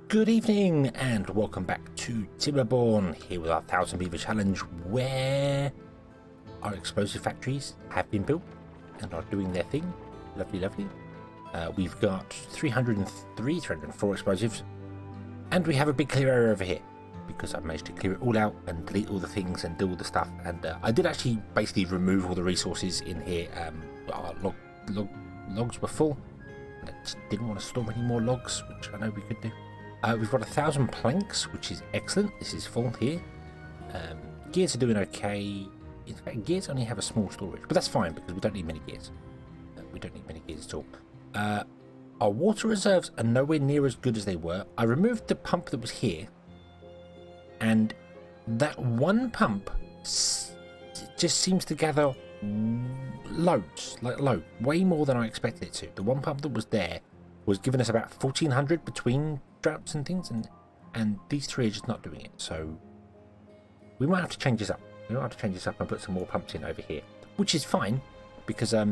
Good evening and welcome back to Timberborn, here with our 1000 Beaver challenge, where our explosive factories have been built and are doing their thing. Lovely, lovely. We've got 304 explosives, and we have a big clear area over here because I've managed to clear it all out and delete all the things and do all the stuff. And I did actually basically remove all the resources in here. Our logs were full, and I just didn't want to store any more logs, which I know we could do. We've got 1,000 planks, which is excellent. This is full here. Gears are doing okay. In fact, gears only have a small storage, but that's fine because we don't need many gears. We don't need many gears at all. Our water reserves are nowhere near as good as they were. I removed the pump that was here, and that one pump just seems to gather loads, way more than I expected it to. The one pump that was there was giving us about 1,400 between droughts and things, and these three are just not doing it. So we might have to change this up. We might have to change this up and put some more pumps in over here, which is fine because I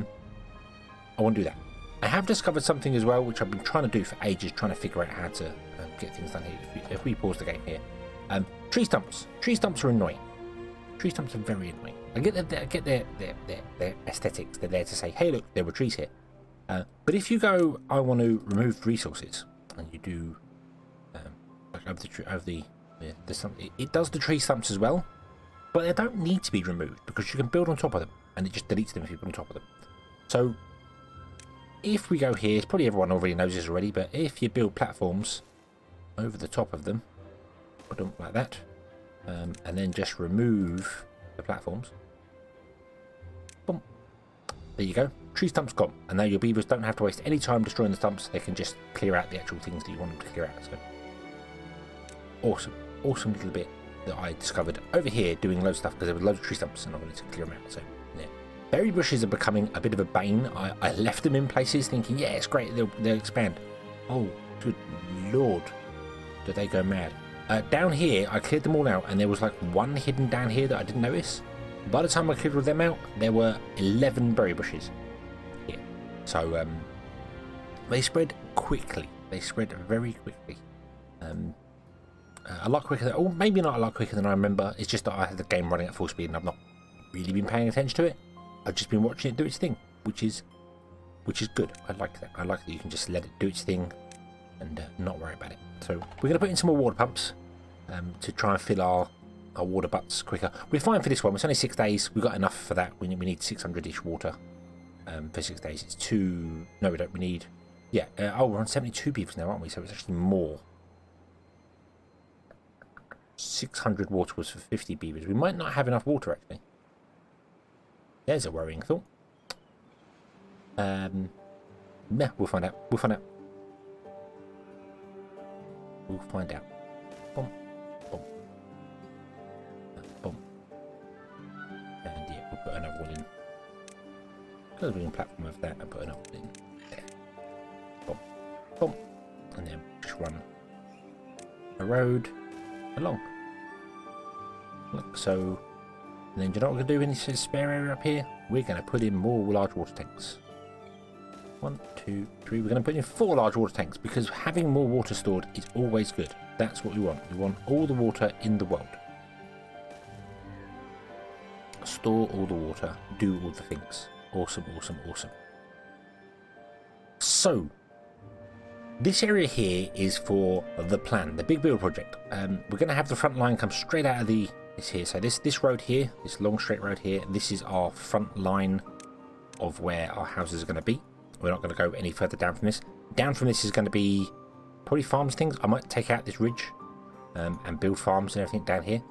want to do that. I have discovered something as well, which I've been trying to do for ages, trying to figure out how to get things done here. If we pause the game here, tree stumps. Tree stumps are annoying. Tree stumps are very annoying. I get their aesthetics. They're there to say, hey, look, there were trees here. But if you go, I want to remove resources, and you do it does the tree stumps as well, but they don't need to be removed because you can build on top of them, and it just deletes them if you put on top of them. So if we go here, probably everyone already knows this already, but if you build platforms over the top of them, put them like that, and then just remove the platforms. Boom. There you go. Tree stumps gone, and now your beavers don't have to waste any time destroying the stumps. They can just clear out the actual things that you want them to clear out. So awesome little bit that I discovered over here doing loads of stuff because there were loads of tree stumps and I wanted to clear them out. So yeah, berry bushes are becoming a bit of a bane. I left them in places thinking, yeah, it's great, they'll expand. Oh, good lord, did they go mad? Down here, I cleared them all out, and there was like one hidden down here that I didn't notice. By the time I cleared all them out, there were 11 berry bushes. So they spread quickly. They spread very quickly. A lot quicker than, or maybe not a lot quicker than I remember. It's just that I had the game running at full speed and I've not really been paying attention to it. I've just been watching it do its thing, which is good. I like that. I like that you can just let it do its thing and not worry about it. So we're going to put in some more water pumps to try and fill our water butts quicker. We're fine for this one. It's only 6 days. We've got enough for that. We need 600-ish water. For 6 days. It's two. No, we don't. We need. Yeah. We're on 72 beavers now, aren't we? So it's actually more. 600 water was for 50 beavers. We might not have enough water actually. There's a worrying thought. Yeah, we'll find out. We'll find out. We'll find out. Boom, boom, boom. And yeah, we'll put another one in. Because we can platform over that and put another one in there. Boom, boom, and then just run a road along. Look, so, and then do you know what we're going to do in this spare area up here? We're going to put in more large water tanks. 1, 2, 3. We're going to put in 4 large water tanks because having more water stored is always good. That's what we want. We want all the water in the world. Store all the water. Do all the things. Awesome, awesome, awesome. So, this area here is for the plan, the big build project. We're going to have the front line come straight out of this here. So this road here, this long straight road here, this is our front line of where our houses are going to be. We're not going to go any further down from this. Down from this is going to be probably farms things. I might take out this ridge and build farms and everything down here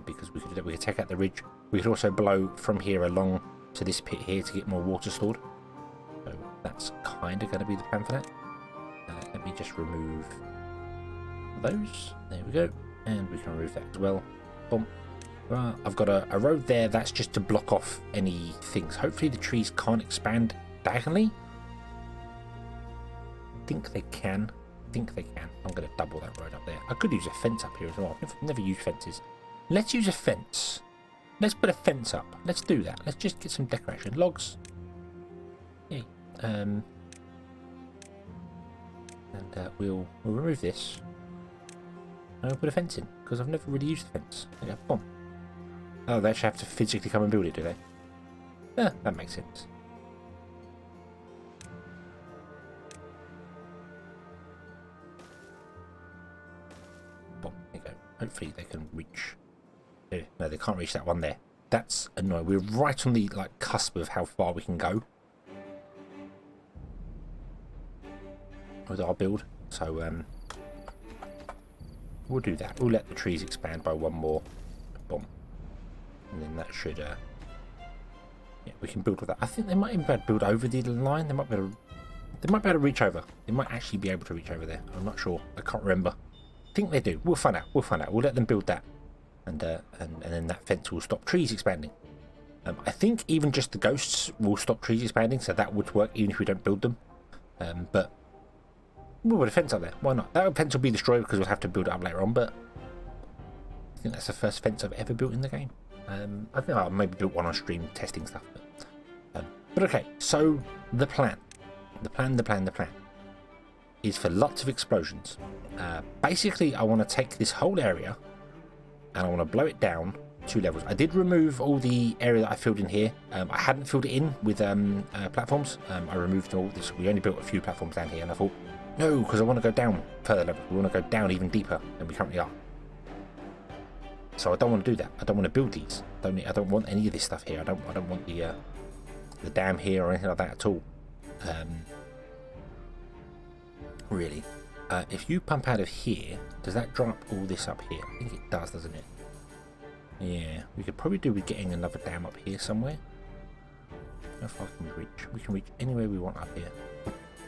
because we could take out the ridge. We could also blow from here along to this pit here to get more water stored. So that's kind of going to be the plan for that. Let me just remove those. There we go. And we can remove that as well. Boom. I've got a road there. That's just to block off any things. Hopefully the trees can't expand diagonally. I think they can. I'm going to double that road up there. I could use a fence up here as well. I've never used fences. Let's use a fence. Let's put a fence up. Let's do that. Let's just get some decoration. Logs. Yay. And we'll remove this. I'm going to put a fence in, because I've never really used the fence. Yeah, boom. Oh, they actually have to physically come and build it, do they? Yeah, that makes sense. Boom, there you go. Hopefully they can reach... No, they can't reach that one there. That's annoying. We're right on the like cusp of how far we can go with our build. So we'll do that. We'll let the trees expand by one more. Boom. And then that should yeah, we can build with that. I think they might even be able to build over the line. They might be able to reach over. They might actually be able to reach over there. I'm not sure. I can't remember. I think they do. We'll find out. We'll find out. We'll let them build that. And then that fence will stop trees expanding. I think even just the ghosts will stop trees expanding, so that would work even if we don't build them. But we'll put a fence up there. Why not? That fence will be destroyed because we'll have to build it up later on, but I think that's the first fence I've ever built in the game. I think I'll maybe built one on stream testing stuff. But okay, so the plan is for lots of explosions. Basically, I want to take this whole area and I want to blow it down 2 levels. I did remove all the area that I filled in here. I hadn't filled it in with platforms. I removed all this. We only built a few platforms down here, and I thought, no, because I want to go down further levels. We want to go down even deeper than we currently are. So I don't want to do that. I don't want to build these. I don't want any of this stuff here. I don't want the dam here or anything like that at all. Really. If you pump out of here, does that drop all this up here? I think it does, doesn't it? Yeah, we could probably do with getting another dam up here somewhere. How far can we reach? We can reach anywhere we want up here.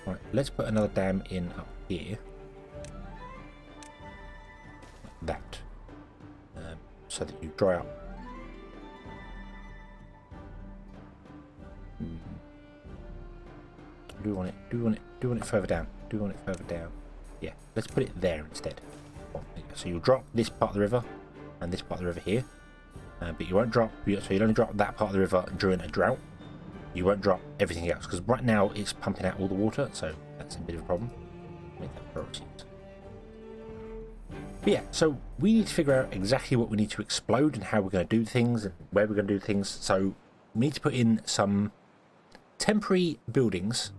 Right, let's put another dam in up here. Like that. So that you dry up. Do we want it further down? Do we want it further down? Yeah, let's put it there instead. So you'll drop this part of the river and this part of the river here, but you won't drop. So you'll only drop that part of the river during a drought. You won't drop everything else because right now it's pumping out all the water, so that's a bit of a problem. Make that priorities. But yeah, so we need to figure out exactly what we need to explode and how we're going to do things and where we're going to do things. So we need to put in some temporary buildings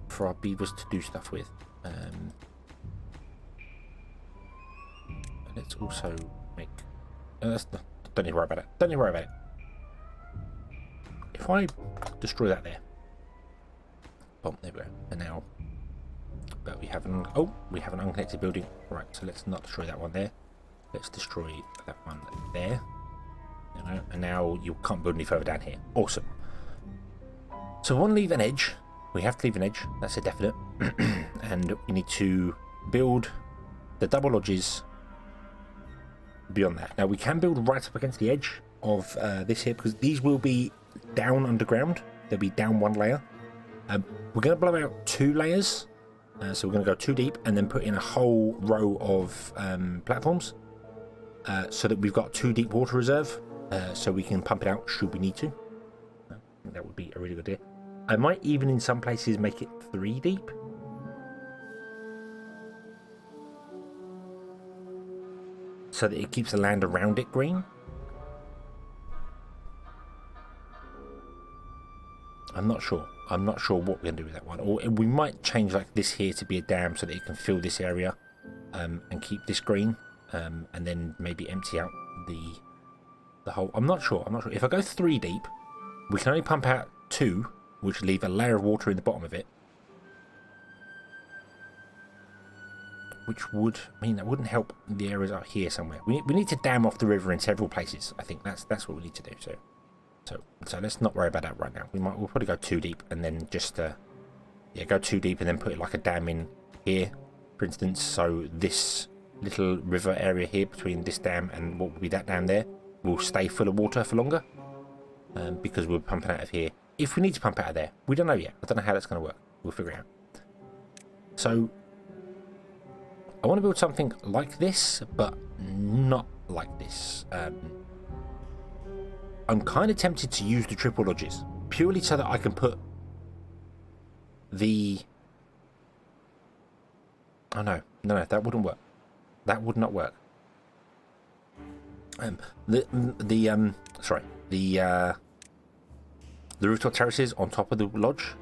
for our beavers to do stuff with. Let's also make... don't need to worry about it. Don't need to worry about it. If I destroy that there... Boom, there we go. And now... But we have an... Oh, we have an unconnected building. Right, so let's not destroy that one there. Let's destroy that one there. And now you can't build any further down here. Awesome. So we want to leave an edge. We have to leave an edge. That's a definite. And we need to build the double lodges beyond that. Now we can build right up against the edge of this here because these will be down underground. They'll be down one layer. We're going to blow out 2 layers. So we're going to go 2 deep and then put in a whole row of platforms so that we've got 2 deep water reserve so we can pump it out should we need to. I think that would be a really good idea. I might even in some places make it 3 deep. So that it keeps the land around it green. I'm not sure. I'm not sure what we're going to do with that one. Or we might change like this here to be a dam so that it can fill this area and keep this green. And then maybe empty out the whole... I'm not sure. If I go 3 deep, we can only pump out 2, which leave a layer of water in the bottom of it. Which would mean that wouldn't help the areas out here somewhere. We need to dam off the river in several places. I think that's what we need to do. So let's not worry about that right now. We'll probably go 2 deep and then just go 2 deep and then put like a dam in here, for instance. So this little river area here between this dam and what will be that dam there will stay full of water for longer because we're pumping out of here. If we need to pump out of there, we don't know yet. I don't know how that's going to work. We'll figure it out. So I want to build something like this, but not like this. I'm kind of tempted to use the triple lodges, purely so that I can put the... Oh no, No, that wouldn't work. That would not work. Sorry, the rooftop terraces on top of the lodge,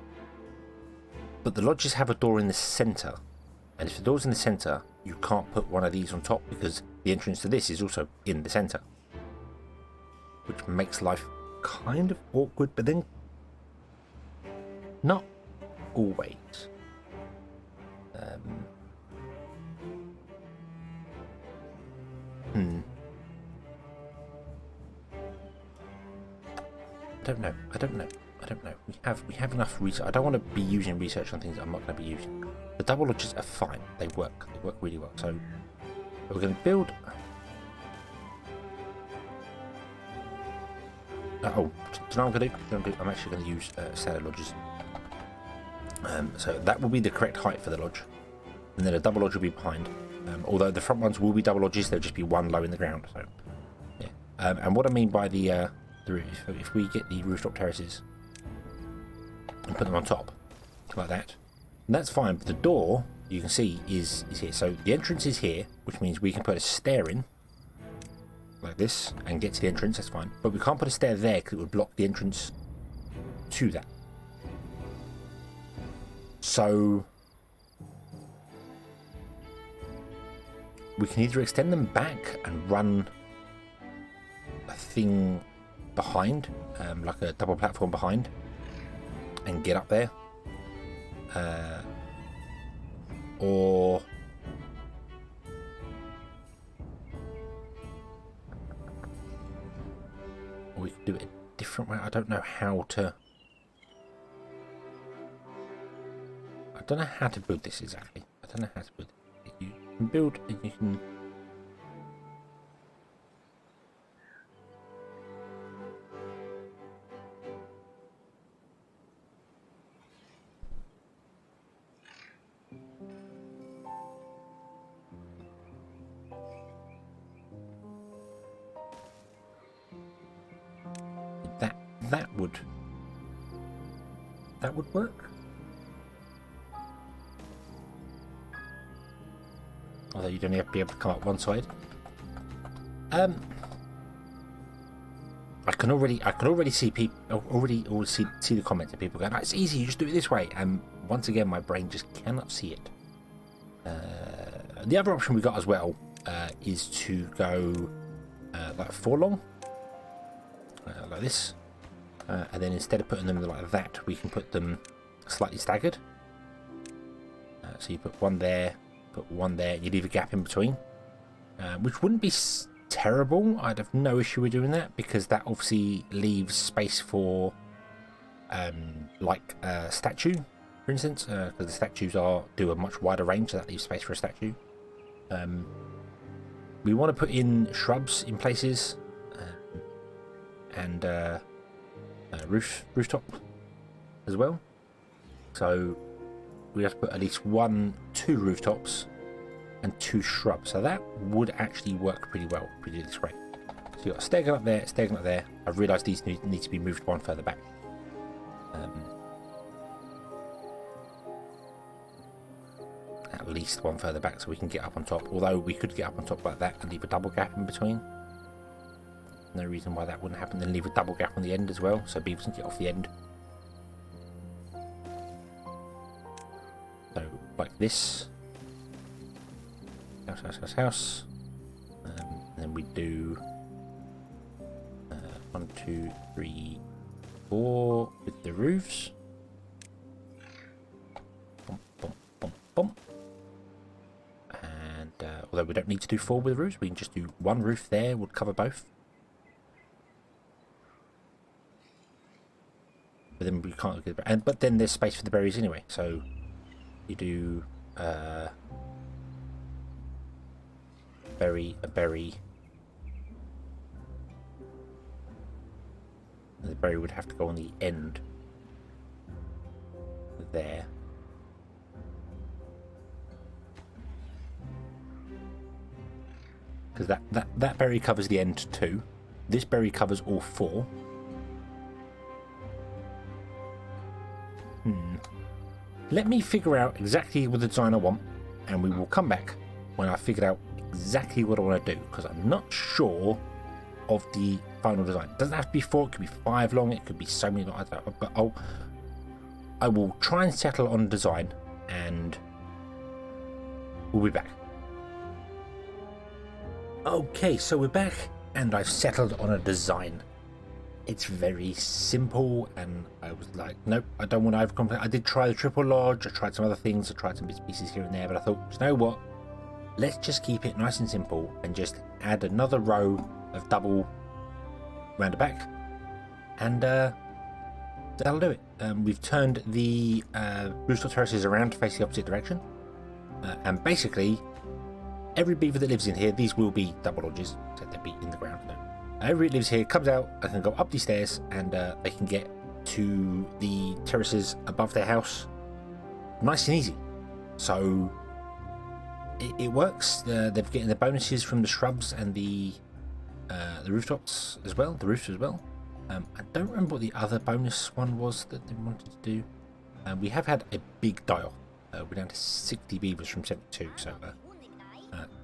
but the lodges have a door in the center, and if the door's in the center, you can't put one of these on top because the entrance to this is also in the center, which makes life kind of awkward, but then not always. I don't know. We have enough research. I don't want to be using research on things I'm not going to be using. The double lodges are fine. They work really well. So we're going to build. Do you know what I'm going to do? I'm actually going to use standard lodges. So that will be the correct height for the lodge, and then a double lodge will be behind. Although the front ones will be double lodges, they'll just be one low in the ground. So yeah. And what I mean by the roof, if we get the rooftop terraces and put them on top like that, and that's fine. But the door, you can see, is here. So the entrance is here, which means we can put a stair in like this and get to the entrance. That's fine. But we can't put a stair there because it would block the entrance to that. So we can either extend them back and run a thing behind, like a double platform behind, and get up there, or we can do it a different way. I don't know how to. I don't know how to build this exactly. I don't know how to build it. You can build and you can. That would work. Although you'd only have to be able to come up one side. I can already see people already see the comments of people going, "Oh, it's easy, you just do it this way." And once again, my brain just cannot see it. The other option we got as well is to go like 4 long, like this. And then instead of putting them like that, we can put them slightly staggered. So you put one there, you leave a gap in between, which wouldn't be terrible. I'd have no issue with doing that because that obviously leaves space for like a statue, for instance, because the statues do a much wider range, so that leaves space for a statue. We want to put in shrubs in places, and rooftop as well. So we have to put at least 2 rooftops and 2 shrubs. So that would actually work pretty well if we do this way. So you've got a stair going up there, stair going up there. I've realised these need to be moved one further back. At least one further back so we can get up on top. Although we could get up on top like that and leave a double gap in between. No reason why that wouldn't happen. Then leave a double gap on the end as well, so beavers can get off the end. So like this. House. And then we do 1, 2, 3, 4 with the roofs. Bump, bump, bump, bump. And although we don't need to do 4 with roofs, we can just do 1 roof there, would cover both. But then we can't get it. But then there's space for the berries anyway. So you do a berry. And the berry would have to go on the end there. Because that berry covers the end too. This berry covers all 4. Let me figure out exactly what the design I want, and we will come back when I figured out exactly what I want to do, because I'm not sure of the final design. It doesn't have to be 4, it could be 5 long, it could be so many long, I don't know, but I will try and settle on design, and we'll be back. Okay, so we're back, and I've settled on a design. It's very simple, and I was like, nope, I don't want to overcomplicate. I did try the triple lodge, I tried some other things, I tried some bits and pieces here and there, but I thought, you know what, let's just keep it nice and simple and just add another row of double round the back, and that'll do it. We've turned the rooftop terraces around to face the opposite direction, and basically every beaver that lives in here, these will be double lodges, so they'll be in the ground. Everybody that lives here comes out and can go up these stairs, and they can get to the terraces above their house nice and easy. So it works. They're getting the bonuses from the shrubs and the rooftops as well, the roofs as well. I don't remember what the other bonus one was that they wanted to do. We have had a big die-off. We're down to 60 beavers from 72, so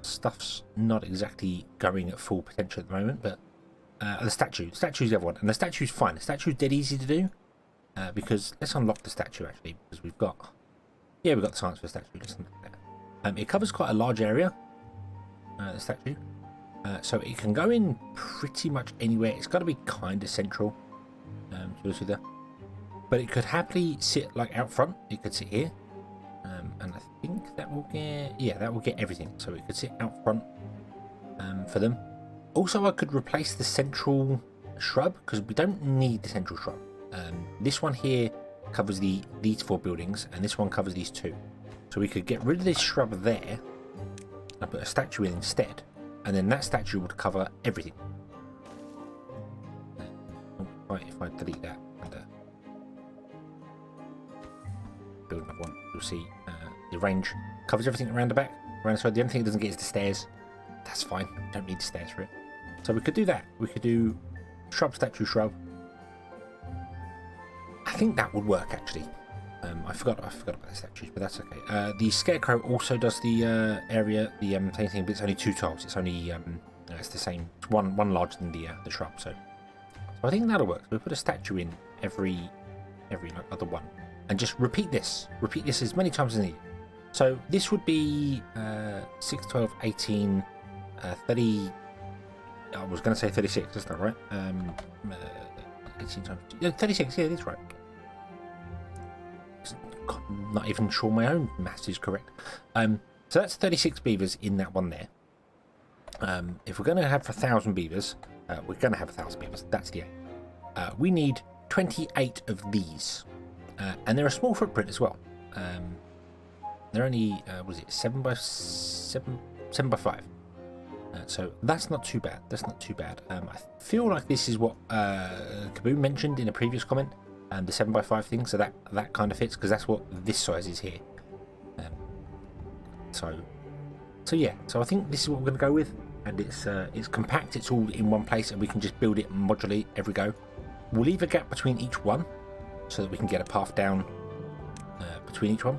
stuff's not exactly going at full potential at the moment, but the statue's the other one, and the statue's fine. The statue's dead easy to do, because let's unlock the statue actually, because we've got the science for the statue. Let's unlock that. It covers quite a large area, the statue, so it can go in pretty much anywhere. It's got to be kind of central, to be honest with you, but it could happily sit like out front. It could sit here, and I think that will get everything. So it could sit out front for them. Also, I could replace the central shrub, because we don't need the central shrub. This one here covers these 4 buildings, and this one covers these 2. So we could get rid of this shrub there and put a statue in instead, and then that statue would cover everything. If I delete that and build another one, you'll see the range covers everything around the back. Around the side. The only thing it doesn't get is the stairs. That's fine. Don't need the stairs for it. So we could do that. We could do shrub, statue, shrub. I think that would work actually. I forgot about the statues, but that's okay. The scarecrow also does the area, the same thing, but it's only 2 tiles. It's only it's the same. It's one larger than the shrub. So I think that'll work. So we put a statue in every like, other one, and just repeat this. Repeat this as many times as needed. So this would be 6, 12, 18, 30. I was going to say 36. That's not right. 18 times 2, 36. Yeah, that's right. God, I'm not even sure my own maths is correct. So that's 36 beavers in that one there. If we're going to have 1,000 beavers, we're going to have 1,000 beavers. That's the aim. We need 28 of these, and they're a small footprint as well. They're only 7 by 7, 7 by 5. So that's not too bad. That's not too bad. I feel like this is what Kaboom mentioned in a previous comment. The 7 by 5 thing, so that kind of fits, because that's what this size is here. So yeah, so I think this is what we're going to go with, and it's compact, it's all in one place, and we can just build it modularly every go. We'll leave a gap between each one so that we can get a path down between each one,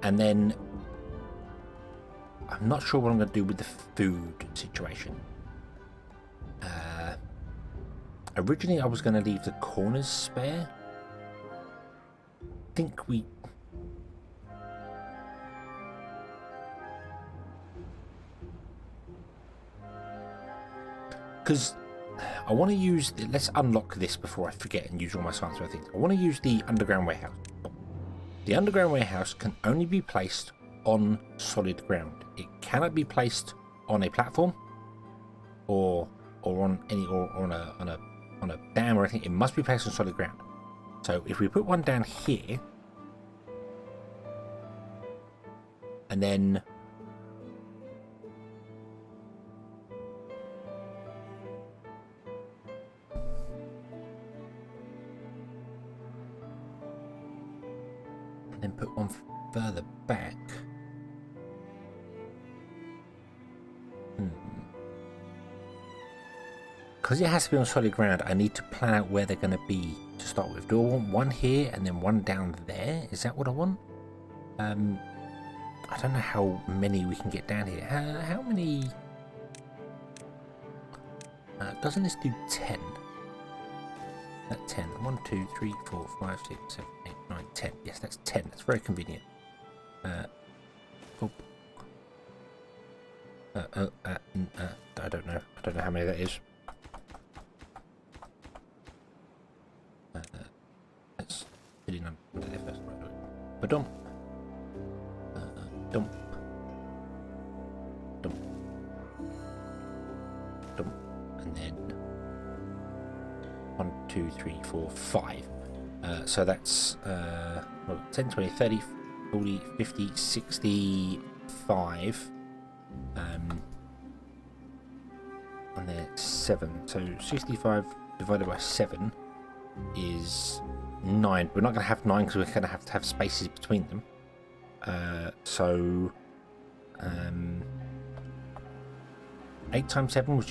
and then I'm not sure what I'm going to do with the food situation. Originally I was going to leave the corners spare. I think we... Because I want to use... Let's unlock this before I forget and use all my science for things. I want to use the underground warehouse. The underground warehouse can only be placed on solid ground. It cannot be placed on a platform or on a dam or anything. It must be placed on solid ground. So if we put one down here, and then put one further back. Because it has to be on solid ground, I need to plan out where they're going to be to start with. Do I want one here and then one down there? Is that what I want? I don't know how many we can get down here. How many? Doesn't this do 10? That's 10. 1, 2, 3, 4, 5, 6, 7, 8, 9, 10. Yes, that's 10. That's very convenient. Oh. I don't know. I don't know how many that is. Let's put it under there first. But dump. Dump. Dump. Dump. And then 1, 2, 3, 4, 5. So that's 10, 20, 30, 40, 50, 65. And then 7. So 65 divided by 7 is 9. We're not going to have 9 because we're going to have spaces between them. So 8 times 7 would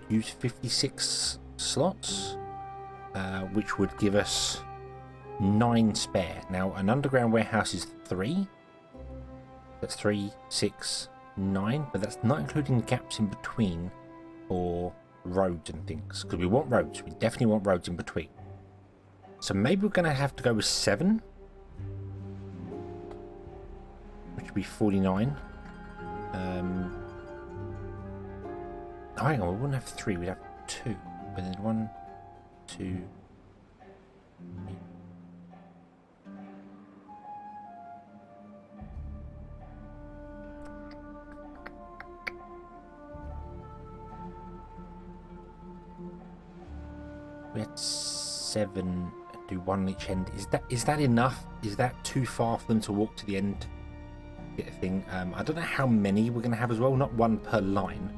use 56 slots, which would give us 9 spare. Now, an underground warehouse is 3. That's 3, 6, 9, but that's not including gaps in between for roads and things. Because we want roads. We definitely want roads in between. So maybe we're going to have to go with 7. Which would be 49. Oh, hang on, we wouldn't have 3, we'd have 2. But then 1, 2, 3. We had 7, do 1 on each end. Is that enough? Is that too far for them to walk to the end? Get a thing. I don't know how many we're going to have as well. Not 1 per line.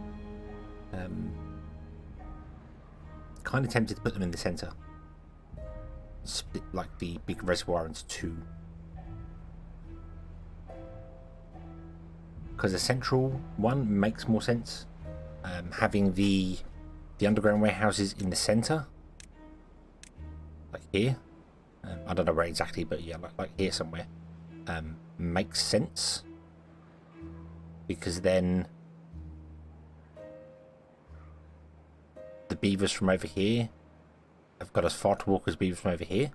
Kind of tempted to put them in the center. Split like the big reservoir into 2. Because the central one makes more sense. Having the underground warehouses in the center, like here. I don't know where exactly, but yeah, like here somewhere. Makes sense. Because then the beavers from over here have got as far to walk as beavers from over here.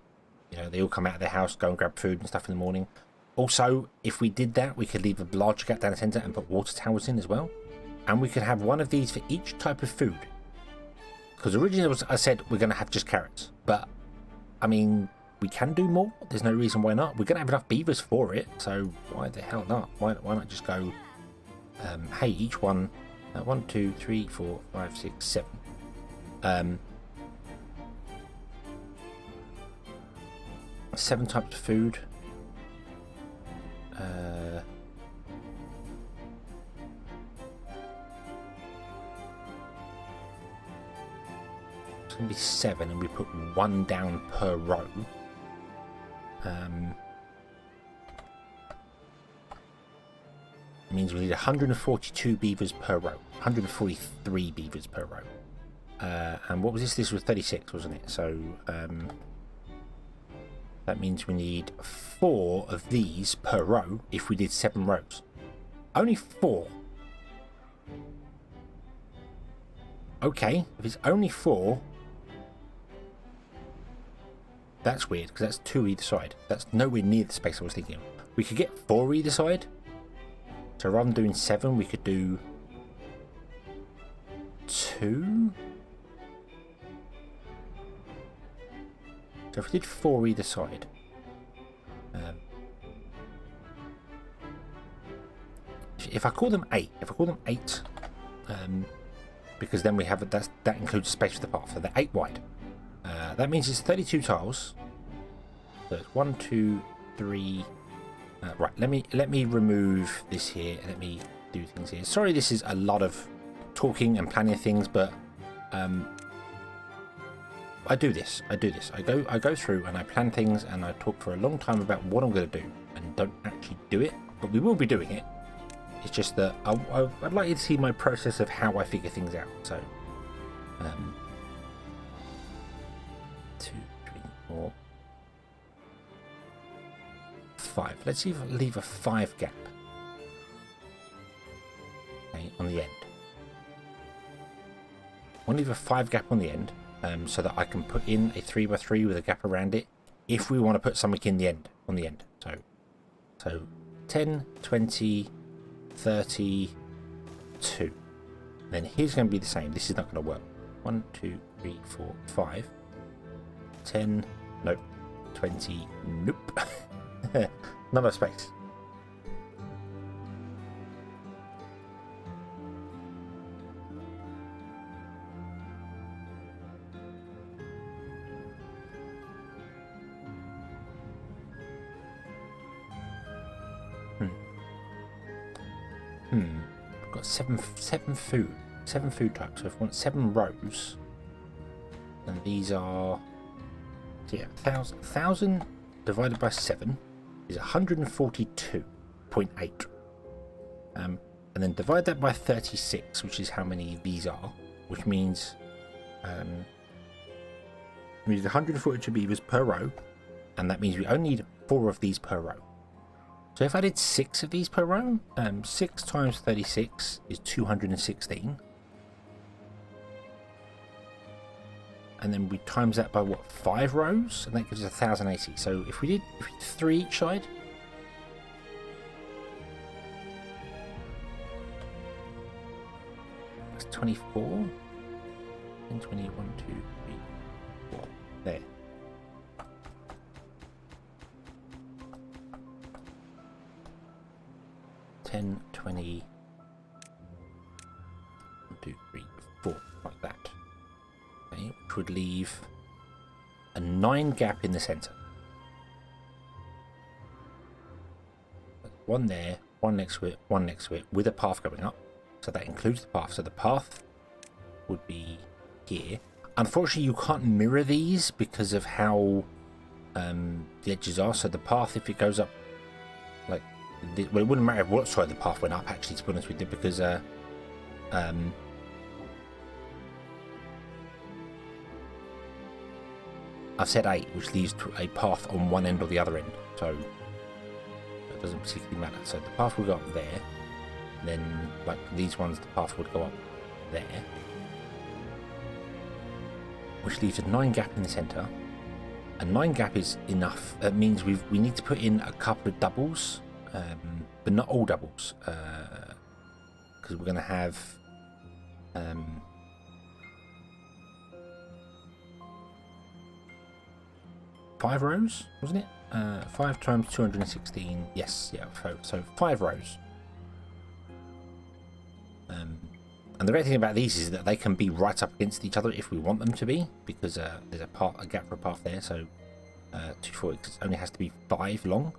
You know, they all come out of their house, go and grab food and stuff in the morning. Also, if we did that, we could leave a large gap down the centre and put water towers in as well. And we could have one of these for each type of food. Because originally I said we're going to have just carrots. But, I mean, we can do more. There's no reason why not. We're going to have enough beavers for it. So, why the hell not? Why not just go, hey, each one, 1, 2, 3, 4, 5, 6, 7. 7 types of food. It's going to be 7, and we put 1 down per row. It means we need 142 beavers per row. 143 beavers per row. And what was this? This was 36, wasn't it? So that means we need 4 of these per row if we did 7 rows. Only 4. Okay, if it's only 4, that's weird, because that's 2 either side. That's nowhere near the space I was thinking of. We could get 4 either side. So rather than doing 7, we could do 2. So if we did 4 either side, if I call them 8, because then we have that includes space for the path, so they're 8 wide. That means it's 32 tiles. So it's 1, 2, 3. Right, let me remove this here. Let me do things here. Sorry, this is a lot of talking and planning things, but I do this. I go through and I plan things and I talk for a long time about what I'm going to do and don't actually do it, but we will be doing it. It's just that I'd like you to see my process of how I figure things out. So, 2, 3, 4, 5. Let's leave a 5 gap. on the end. I want to leave a 5 gap on the end, so that I can put in a 3x3 with a gap around it if we want to put something in the end, on the end. So 10, 20, 32. Then here's going to be the same. This is not going to work. 1, 2, 3, 4, 5. 10, nope. 20, nope. Not enough space. We've got seven food types. So if we want 7 rows, and these are, yeah, 1,000 divided by 7 is 142.8. And then divide that by 36, which is how many these are, which means we need 142 beavers per row, and that means we only need 4 of these per row. So if I did 6 of these per row, 6 times 36 is 216. And then we times that by what, 5 rows? And that gives us 1,080. So if we did 3 each side, that's 24. And 20, 1, 2, 3, 4. There. $10, $20, 1, 2, 3, 4, like that. Okay, which would leave a 9 gap in the center. One there, one next to it, one next to it, with a path going up. So that includes the path. So the path would be here. Unfortunately, you can't mirror these because of how the edges are. So the path, if it goes up like, well, it wouldn't matter what side the path went up, actually, to be honest with you, because I've said 8, which leaves a path on one end or the other end, so it doesn't particularly matter. So the path will go up there, and then like these ones, the path would go up there, which leaves a 9 gap in the center. A 9 gap is enough. That means we need to put in a couple of doubles. But not all doubles, because we're going to have 5 rows, wasn't it? 5 times 216. Yes, yeah. So 5 rows. And the great thing about these is that they can be right up against each other if we want them to be, because there's a gap for a path there. So 2, 4, it only has to be 5 long.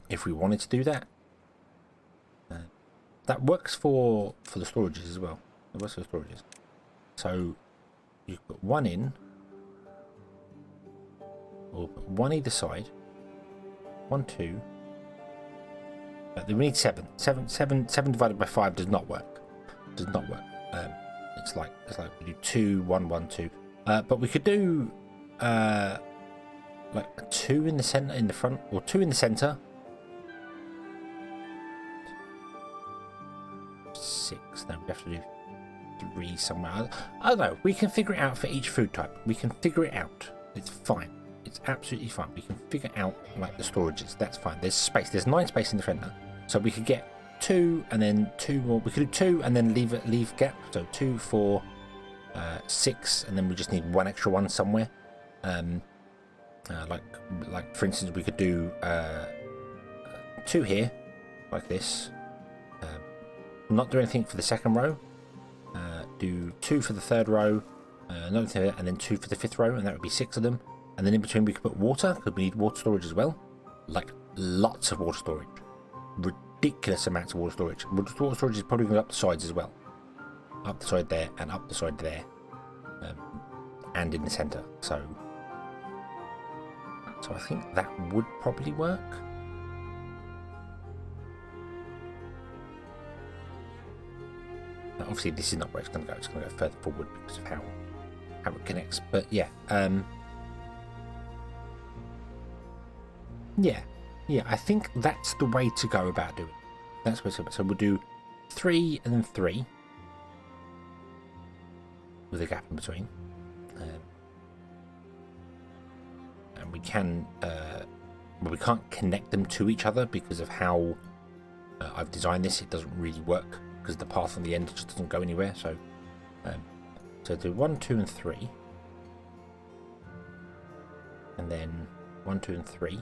If we wanted to do that, that works for the storages as well. It works for the storages. So you put 1 in, or put 1 either side. 1, 2. We need 7. 7 divided by 5 does not work. Does not work. It's like we do 2, 1, 1, 2. But we could do like a 2 in the center, in the front, or 2 in the center. 6. Then we have to do 3 somewhere. I don't know. We can figure it out for each food type. We can figure it out. It's fine. It's absolutely fine. We can figure out like the storages. That's fine. There's space. There's 9 space in the center, so we could get 2 and then 2 more. We could do 2 and then leave gap. So 2, 4, 6, and then we just need 1 extra one somewhere. Like for instance, we could do 2 here, like this. Not do anything for the second row. Do 2 for the third row, and then 2 for the 5th row, and that would be 6 of them. And then in between we could put water, because we need water storage as well. Like lots of water storage, ridiculous amounts of water storage. Water storage is probably going up the sides as well, up the side there and up the side there, and in the center. So I think that would probably work. Now, obviously this is not where it's going to go. It's going to go further forward because of how it connects. But yeah, yeah, I think that's the way to go about doing it. That's where. So we'll do 3 and then 3 with a gap in between, and we can. Well, we can't connect them to each other because of how I've designed this. It doesn't really work because the path on the end just doesn't go anywhere. So, so do 1, 2, and 3, and then 1, 2, and 3.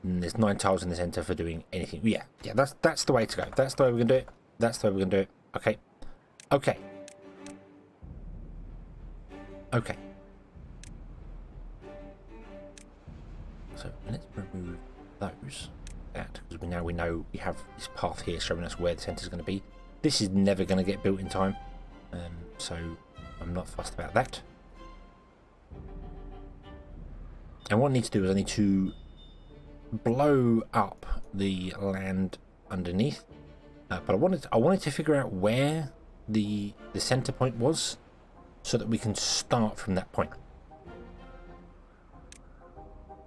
And there's 9 tiles in the center for doing anything. Yeah, that's the way to go. That's the way we're gonna do it. That's the way we're gonna do it. Okay, okay, okay. So let's remove those. That because we know we have this path here showing us where the center is going to be. This is never going to get built in time, so I'm not fussed about that. And what I need to do is I need to blow up the land underneath, but I wanted to figure out where the center point was, so that we can start from that point.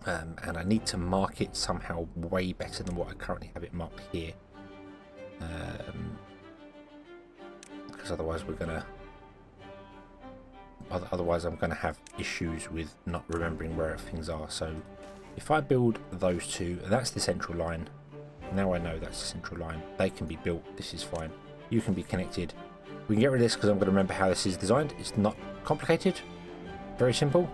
And I need to mark it somehow way better than what I currently have it marked here, because otherwise I'm gonna have issues with not remembering where things are. So if I build those two, that's the central line. Now I know that's the central line. They can be built. This is fine. You can be connected. We can get rid of this because I'm going to remember how this is designed. It's not complicated. Very simple.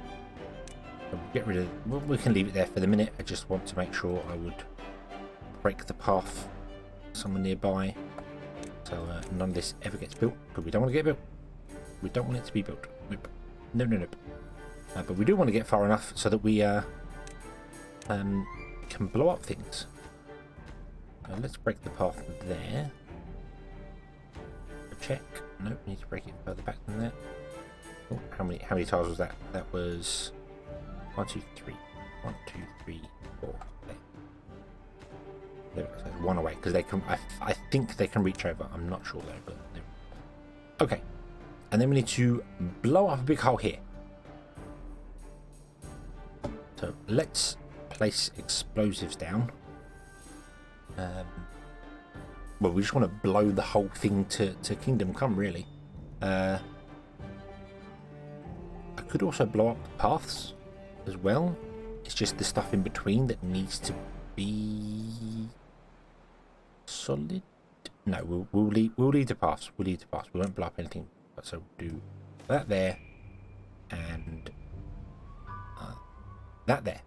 Get rid of. We can leave it there for the minute. I just want to make sure I would break the path somewhere nearby, so none of this ever gets built, because we don't want to get built. We don't want it to be built. Nope. No, no, no. But we do want to get far enough so that we can blow up things. Let's break the path there. Check. Nope. We need to break it further back than that. Oh, how many tiles was that? That was 1, 2, 3. 1, 2, 3, 4. There we go. So one away because they can. I think they can reach over. I'm not sure though. But okay. And then we need to blow up a big hole here. So let's place explosives down. Well, we just want to blow the whole thing to Kingdom Come, really. I could also blow up the paths as well. It's just the stuff in between that needs to be solid. No, we'll leave the paths. We'll leave the paths. We won't blow up anything. So we'll do that there and that there,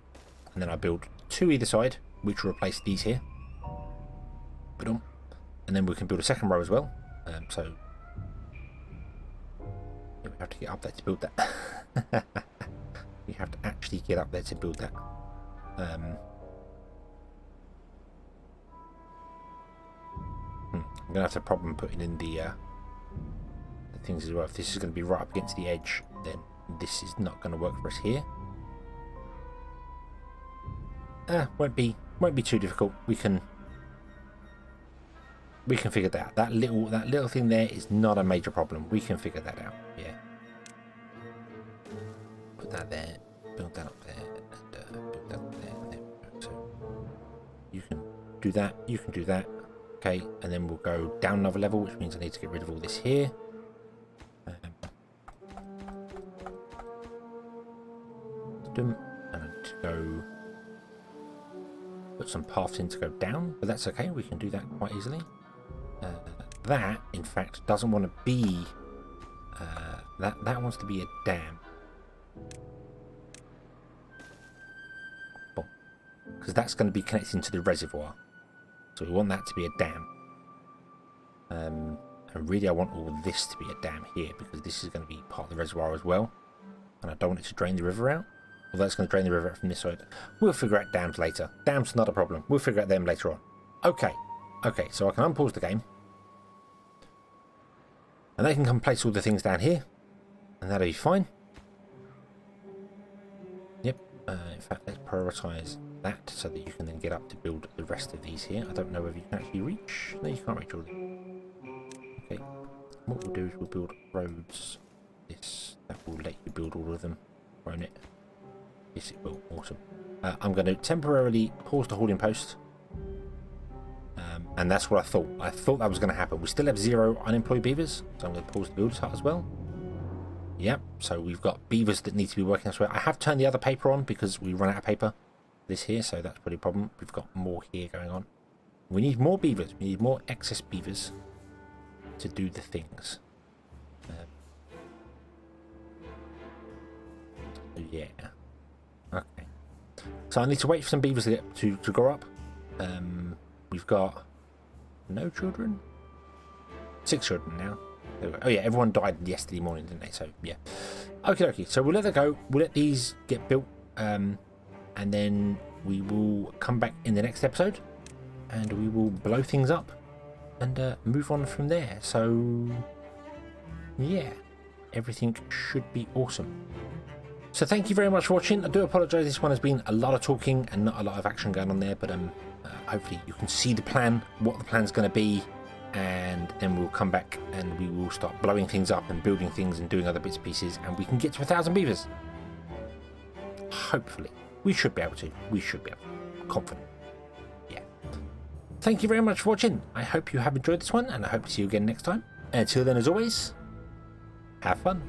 and then I build 2 either side, which will replace these here. And then we can build a second row as well. So yeah, we have to get up there to build that. We have to actually get up there to build that. I'm gonna have a problem putting in the things as well. If this is going to be right up against the edge, then this is not going to work for us here. Won't be too difficult. We can figure that out. That little thing there is not a major problem. We can figure that out. Yeah. Put that there. Build that up there. And build that up there. And there. So you can do that. You can do that. Okay. And then we'll go down another level, which means I need to get rid of all this here. And I need to go put some paths in to go down, but that's okay. We can do that quite easily. That, in fact, doesn't want to be that wants to be a dam, because that's going to be connecting to the reservoir. So we want that to be a dam. And really, I want all this to be a dam here, because this is going to be part of the reservoir as well, and I don't want it to drain the river out. Although it's going to drain the river out from this side. We'll figure out dams later. Dams not a problem. We'll figure out them later on. Okay. Okay, so I can unpause the game. And they can come place all the things down here. And that'll be fine. Yep. In fact, let's prioritise that so that you can then get up to build the rest of these here. I don't know whether you can actually reach. No, you can't reach all of them. Okay. What we'll do is we'll build roads. That will let you build all of them, won't it? Yes, it will. Awesome. I'm going to temporarily pause the hauling post. And that's what I thought. I thought that was going to happen. We still have 0 unemployed beavers, so I'm going to pause the builder's hut as well. Yep, so we've got beavers that need to be working elsewhere. I have turned the other paper on because we run out of paper this here, so that's probably a problem. We've got more here going on. We need more beavers. We need more excess beavers to do the things. Yeah. Okay. So I need to wait for some beavers to grow up. We've got no children. 6 children now. Oh yeah, everyone died yesterday morning, didn't they? So yeah. Okay. So we'll let that go. We'll let these get built, and then we will come back in the next episode, and we will blow things up and move on from there. So yeah, everything should be awesome. So thank you very much for watching. I do apologise, this one has been a lot of talking and not a lot of action going on there, but hopefully you can see the plan, what the plan's going to be, and then we'll come back and we will start blowing things up and building things and doing other bits and pieces, and we can get to 1,000 beavers. Hopefully. We should be able to. I'm confident. Yeah. Thank you very much for watching. I hope you have enjoyed this one, and I hope to see you again next time. And until then, as always, have fun.